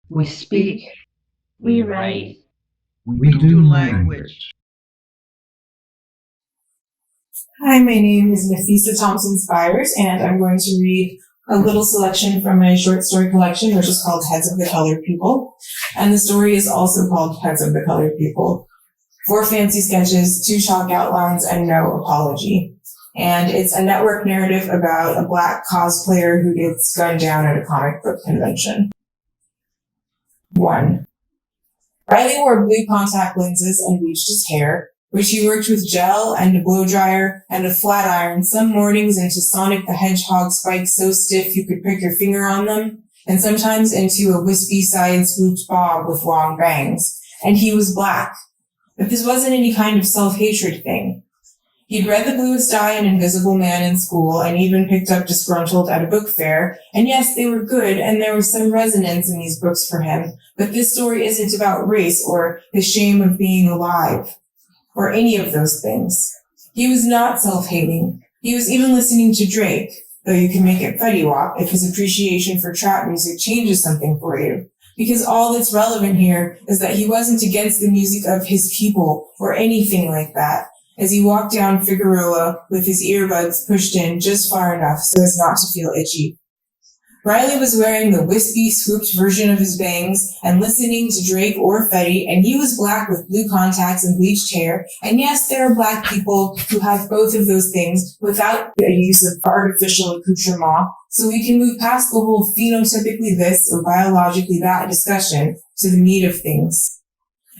We speak. We write. We do language. Hi, my name is Nafissa Thompson-Spires, and I'm going to read a little selection from my short story collection, which is called Heads of the Colored People. And the story is also called Heads of the Colored People. 4 fancy sketches, 2 chalk outlines, and no apology. And it's a network narrative about a Black cosplayer who gets gunned down at a comic book convention. 1. Riley wore blue contact lenses and bleached his hair, which he worked with gel and a blow dryer and a flat iron some mornings into Sonic the Hedgehog spikes so stiff you could prick your finger on them, and sometimes into a wispy side swooped bob with long bangs. And he was Black. But this wasn't any kind of self-hatred thing. He'd read The Bluest Eye and Invisible Man in school and even picked up Disgruntled at a book fair. And yes, they were good and there was some resonance in these books for him. But this story isn't about race or the shame of being alive or any of those things. He was not self-hating. He was even listening to Drake, though you can make it Fetty Wap if his appreciation for trap music changes something for you. Because all that's relevant here is that he wasn't against the music of his people or anything like that, as he walked down Figueroa with his earbuds pushed in just far enough so as not to feel itchy. Riley was wearing the wispy, swooped version of his bangs and listening to Drake or Fetty, and he was Black with blue contacts and bleached hair. And yes, there are Black people who have both of those things without the use of artificial accoutrement, so we can move past the whole phenotypically this or biologically that discussion to the meat of things.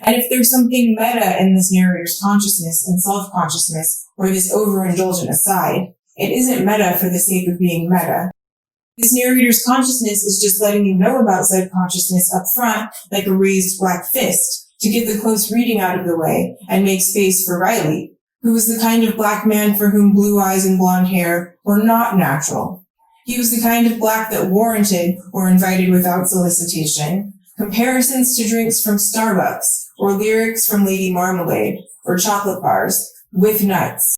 And if there's something meta in this narrator's consciousness and self-consciousness, or this overindulgent aside, it isn't meta for the sake of being meta. This narrator's consciousness is just letting you know about said consciousness up front, like a raised Black fist, to get the close reading out of the way and make space for Riley, who was the kind of Black man for whom blue eyes and blonde hair were not natural. He was the kind of Black that warranted or invited without solicitation comparisons to drinks from Starbucks, or lyrics from Lady Marmalade, or chocolate bars, with nuts.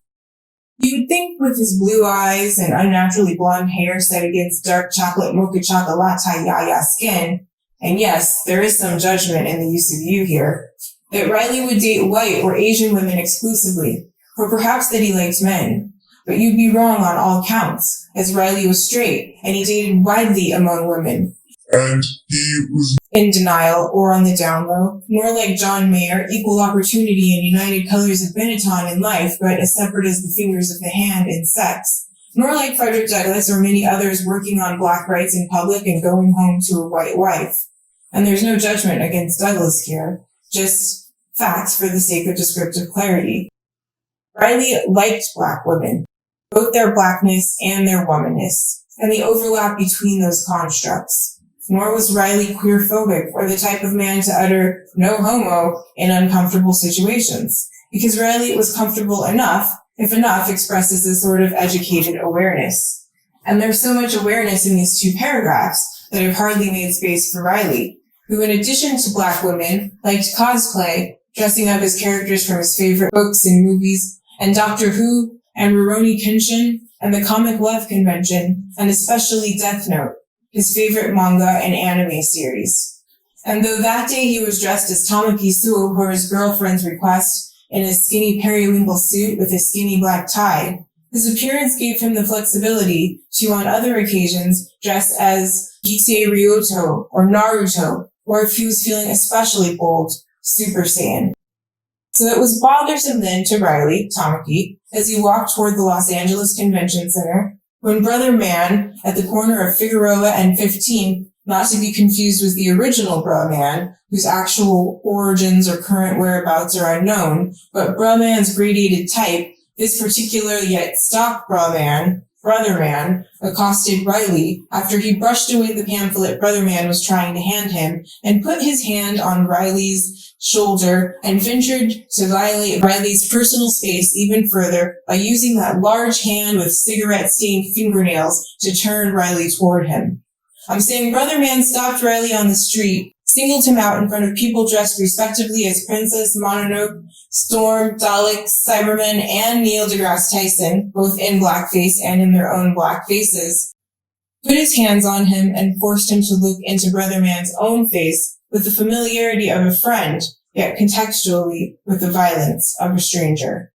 You would think with his blue eyes and unnaturally blonde hair set against dark chocolate mocha chocolate yaya skin, and yes, there is some judgment in the use of you here, that Riley would date white or Asian women exclusively, or perhaps that he liked men. But you'd be wrong on all counts, as Riley was straight, and he dated widely among women. And he was In denial or on the down low, more like John Mayer, equal opportunity and united colors of Benetton in life, but as separate as the fingers of the hand in sex. Nor like Frederick Douglass or many others working on Black rights in public and going home to a white wife. And there's no judgment against Douglass here, just facts for the sake of descriptive clarity. Riley liked Black women, both their Blackness and their womanness, and the overlap between those constructs. Nor was Riley queerphobic or the type of man to utter no homo in uncomfortable situations, because Riley was comfortable enough, if enough expresses a sort of educated awareness. And there's so much awareness in these 2 paragraphs that I've hardly made space for Riley, who in addition to Black women, liked cosplay, dressing up as characters from his favorite books and movies, and Doctor Who, and Rurouni Kenshin, and the Comic Love Convention, and especially Death Note, his favorite manga and anime series. And though that day he was dressed as Tamaki Suo for his girlfriend's request in a skinny periwinkle suit with a skinny black tie, his appearance gave him the flexibility to, on other occasions, dress as Gite Ryoto or Naruto, or if he was feeling especially bold, Super Saiyan. So it was bothersome then to Riley, Tamaki, as he walked toward the Los Angeles Convention Center, when Brother Man, at the corner of Figueroa and 15th, not to be confused with the original Bra Man, whose actual origins or current whereabouts are unknown, but Bra Man's gradated type, this particular yet stock Bra Man, Brother Man, accosted Riley after he brushed away the pamphlet Brother Man was trying to hand him and put his hand on Riley's shoulder and ventured to violate Riley's personal space even further by using that large hand with cigarette-stained fingernails to turn Riley toward him. I'm saying Brother Man stopped Riley on the street, singled him out in front of people dressed respectively as Princess Mononoke, Storm, Dalek, Cyberman, and Neil deGrasse Tyson, both in blackface and in their own black faces. put his hands on him, and forced him to look into Brother Man's own face with the familiarity of a friend, yet contextually with the violence of a stranger.